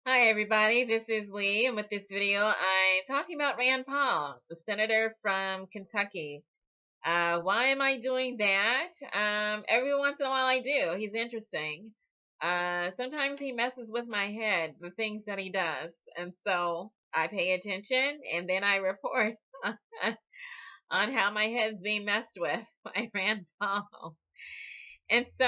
Hi everybody, this is Lee, and with this video I'm talking about Rand Paul, the senator from Kentucky. Why am I doing that? Every once in a while I do. He's interesting. Sometimes he messes with my head, the things that he does, and so I pay attention and then I report on how my head's being messed with by Rand Paul. And so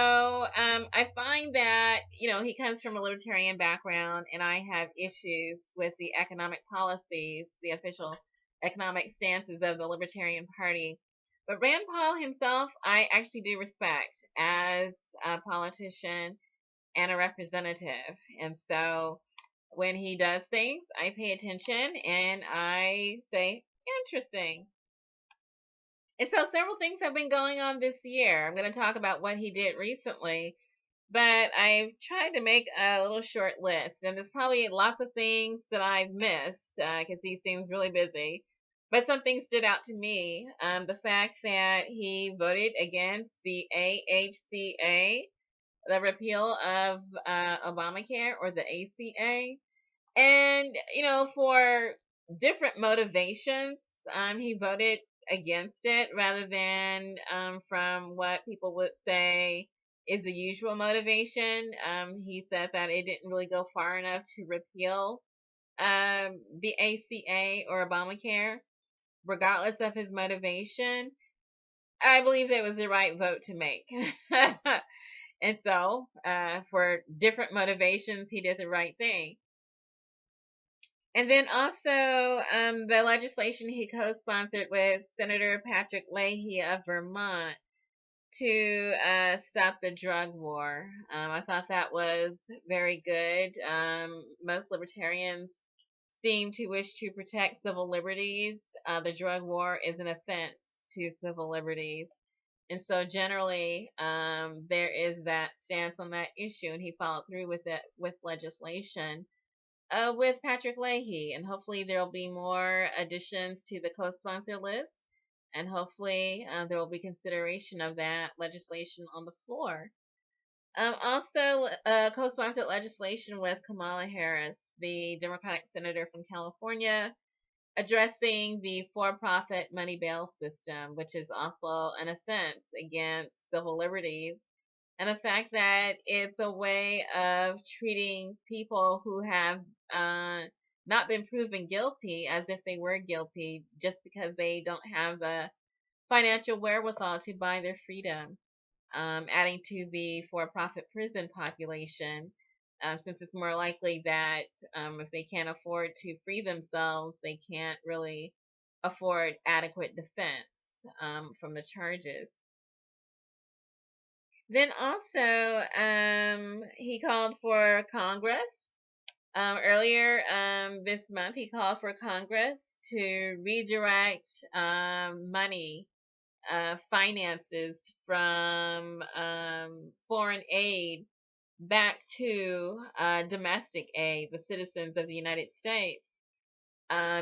I find that, he comes from a libertarian background, and I have issues with the economic policies, the official economic stances of the Libertarian Party. But Rand Paul himself, I actually do respect as a politician and a representative. And so when he does things, I pay attention and I say, interesting. And so several things have been going on this year. I'm going to talk about what he did recently, but I've tried to make a little short list, and there's probably lots of things that I've missed because he seems really busy. But some things stood out to me. The fact that he voted against the AHCA, the repeal of Obamacare, or the ACA, and for different motivations, he voted against it rather than from what people would say is the usual motivation. He said that it didn't really go far enough to repeal the ACA or Obamacare, regardless of his motivation. I believe it was the right vote to make. And so, for different motivations, he did the right thing. And then also the legislation he co-sponsored with Senator Patrick Leahy of Vermont to stop the drug war. I thought that was very good. Most libertarians seem to wish to protect civil liberties. The drug war is an offense to civil liberties. And so generally, there is that stance on that issue, and he followed through with it with legislation with Patrick Leahy, and hopefully there'll be more additions to the co-sponsor list, and hopefully there will be consideration of that legislation on the floor. Also, co-sponsored legislation with Kamala Harris, the Democratic senator from California, addressing the for-profit money bail system, which is also an offense against civil liberties, and the fact that it's a way of treating people who have not been proven guilty as if they were guilty just because they don't have the financial wherewithal to buy their freedom, adding to the for-profit prison population. Since it's more likely that if they can't afford to free themselves, they can't really afford adequate defense from the charges. Then also, he called for Congress. Earlier this month, he called for Congress to redirect money, finances from foreign aid back to domestic aid, the citizens of the United States.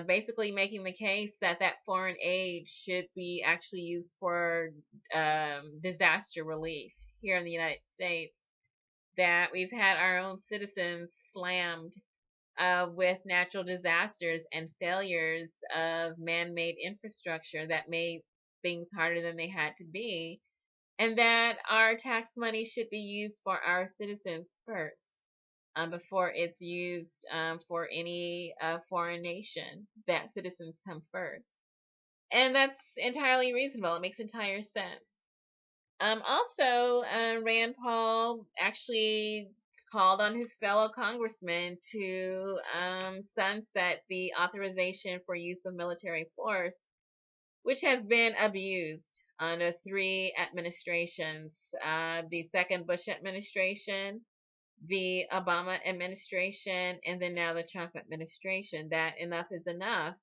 Basically making the case that that foreign aid should be actually used for disaster relief here in the United States. That we've had our own citizens slammed with natural disasters and failures of man-made infrastructure that made things harder than they had to be, and that our tax money should be used for our citizens first, before it's used for any foreign nation. That citizens come first. And that's entirely reasonable. It makes entire sense. Also, Rand Paul actually called on his fellow congressmen to sunset the authorization for use of military force, which has been abused under three administrations, the second Bush administration, the Obama administration, and then now the Trump administration. That enough is enough,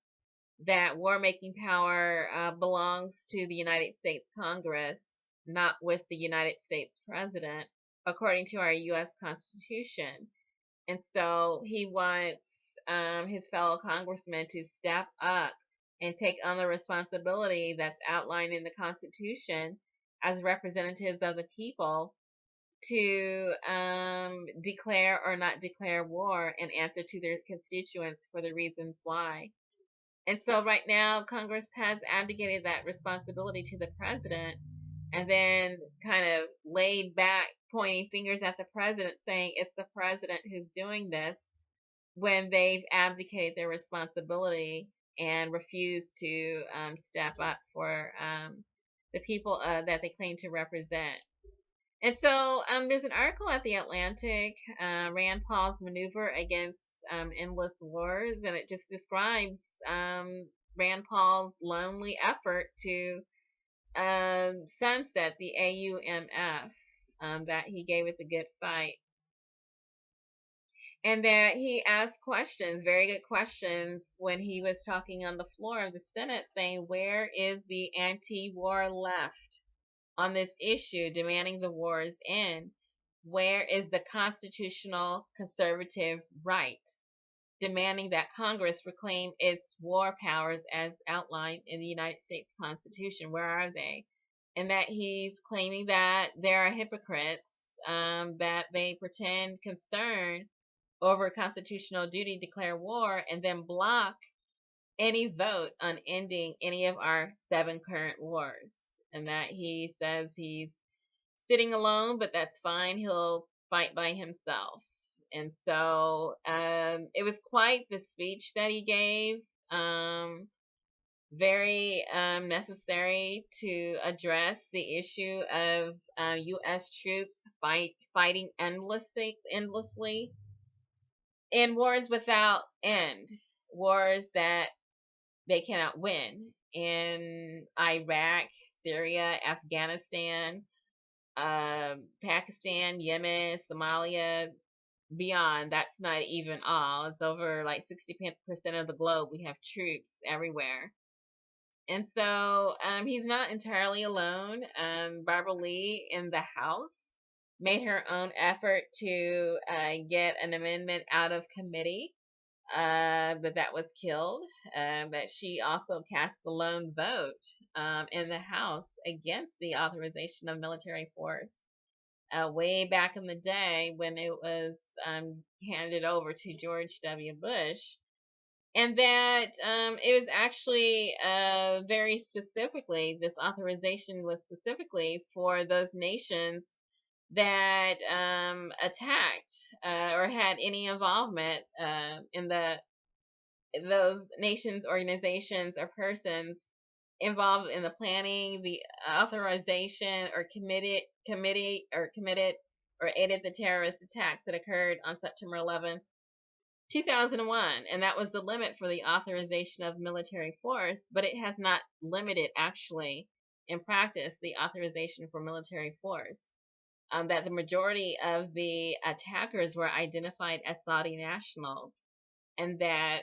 that war-making power belongs to the United States Congress, not with the United States President, according to our U.S. Constitution. And so he wants his fellow congressmen to step up and take on the responsibility that's outlined in the Constitution as representatives of the people to declare or not declare war and answer to their constituents for the reasons why. And so right now, Congress has abdicated that responsibility to the president and then kind of laid back, pointing fingers at the president, saying it's the president who's doing this when they've abdicated their responsibility and refused to step up for the people that they claim to represent. And so there's an article at The Atlantic, Rand Paul's maneuver against endless wars, and it just describes Rand Paul's lonely effort to sunset the AUMF that he gave it the good fight. And that he asked questions, very good questions, when he was talking on the floor of the Senate, saying, where is the anti-war left on this issue, demanding the war's end? Where is the constitutional conservative right, demanding that Congress reclaim its war powers as outlined in the United States Constitution? Where are they? And that he's claiming that there are hypocrites, that they pretend concern over constitutional duty to declare war and then block any vote on ending any of our 7 current wars. And that he says he's sitting alone, but that's fine. He'll fight by himself. And so it was quite the speech that he gave. Very necessary to address the issue of U.S. troops fighting endlessly in wars without end, wars that they cannot win, in Iraq, Syria, Afghanistan, Pakistan, Yemen, Somalia, beyond. That's not even all. It's over like 60% of the globe. We have troops everywhere. And so he's not entirely alone. Barbara Lee in the House made her own effort to get an amendment out of committee, but that was killed. But she also cast the lone vote in the House against the authorization of military force way back in the day when it was handed over to George W. Bush. And that it was actually very specifically, this authorization was specifically for those nations that attacked or had any involvement in those nations, organizations, or persons involved in the planning, the authorization, or committed or aided the terrorist attacks that occurred on September 11th, 2001. And that was the limit for the authorization of military force, but it has not limited, actually, in practice, the authorization for military force. That the majority of the attackers were identified as Saudi nationals, and that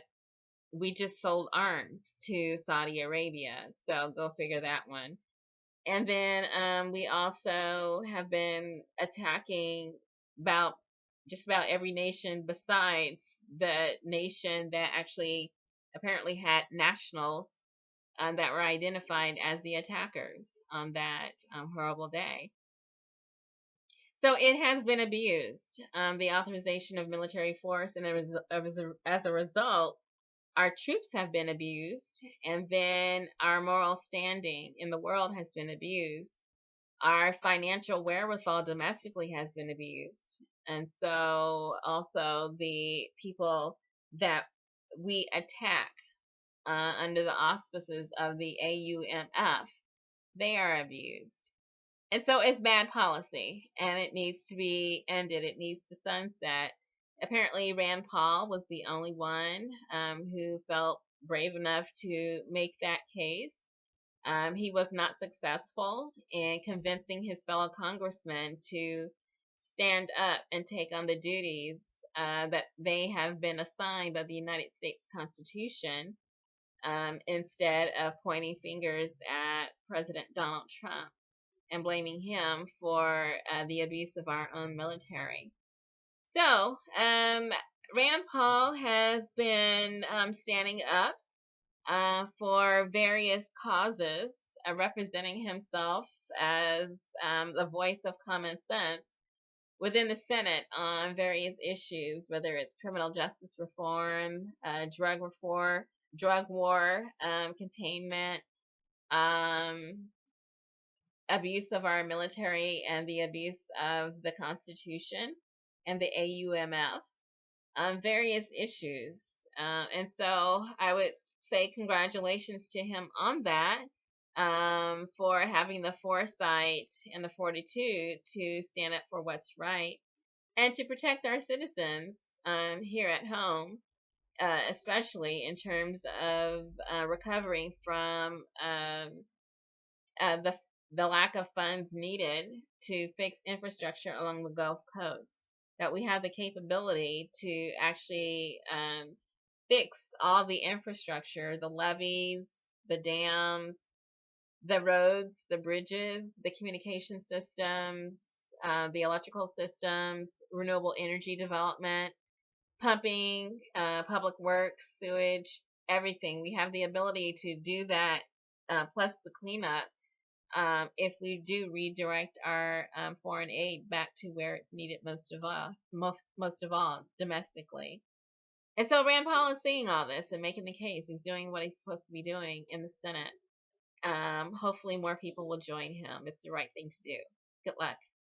we just sold arms to Saudi Arabia. So go figure that one. And then we also have been attacking just about every nation besides the nation that actually apparently had nationals that were identified as the attackers on that horrible day. So it has been abused, the authorization of military force, and as a result, our troops have been abused, and then our moral standing in the world has been abused. Our financial wherewithal domestically has been abused. And so also the people that we attack under the auspices of the AUMF, they are abused. And so it's bad policy, and it needs to be ended. It needs to sunset. Apparently, Rand Paul was the only one who felt brave enough to make that case. He was not successful in convincing his fellow congressmen to stand up and take on the duties that they have been assigned by the United States Constitution, instead of pointing fingers at President Donald Trump and blaming him for the abuse of our own military. So, Rand Paul has been standing up for various causes, representing himself as the voice of common sense within the Senate on various issues, whether it's criminal justice reform, drug war containment, um, abuse of our military, and the abuse of the Constitution and the AUMF, various issues. And so I would say congratulations to him on that, for having the foresight and the fortitude to stand up for what's right and to protect our citizens here at home, especially in terms of recovering from the lack of funds needed to fix infrastructure along the Gulf Coast. That we have the capability to actually fix all the infrastructure, the levees, the dams, the roads, the bridges, the communication systems, the electrical systems, renewable energy development, pumping, public works, sewage, everything. We have the ability to do that, plus the cleanup, if we do redirect our foreign aid back to where it's needed most of all, domestically. And so Rand Paul is seeing all this and making the case. He's doing what he's supposed to be doing in the Senate. Hopefully more people will join him. It's the right thing to do. Good luck.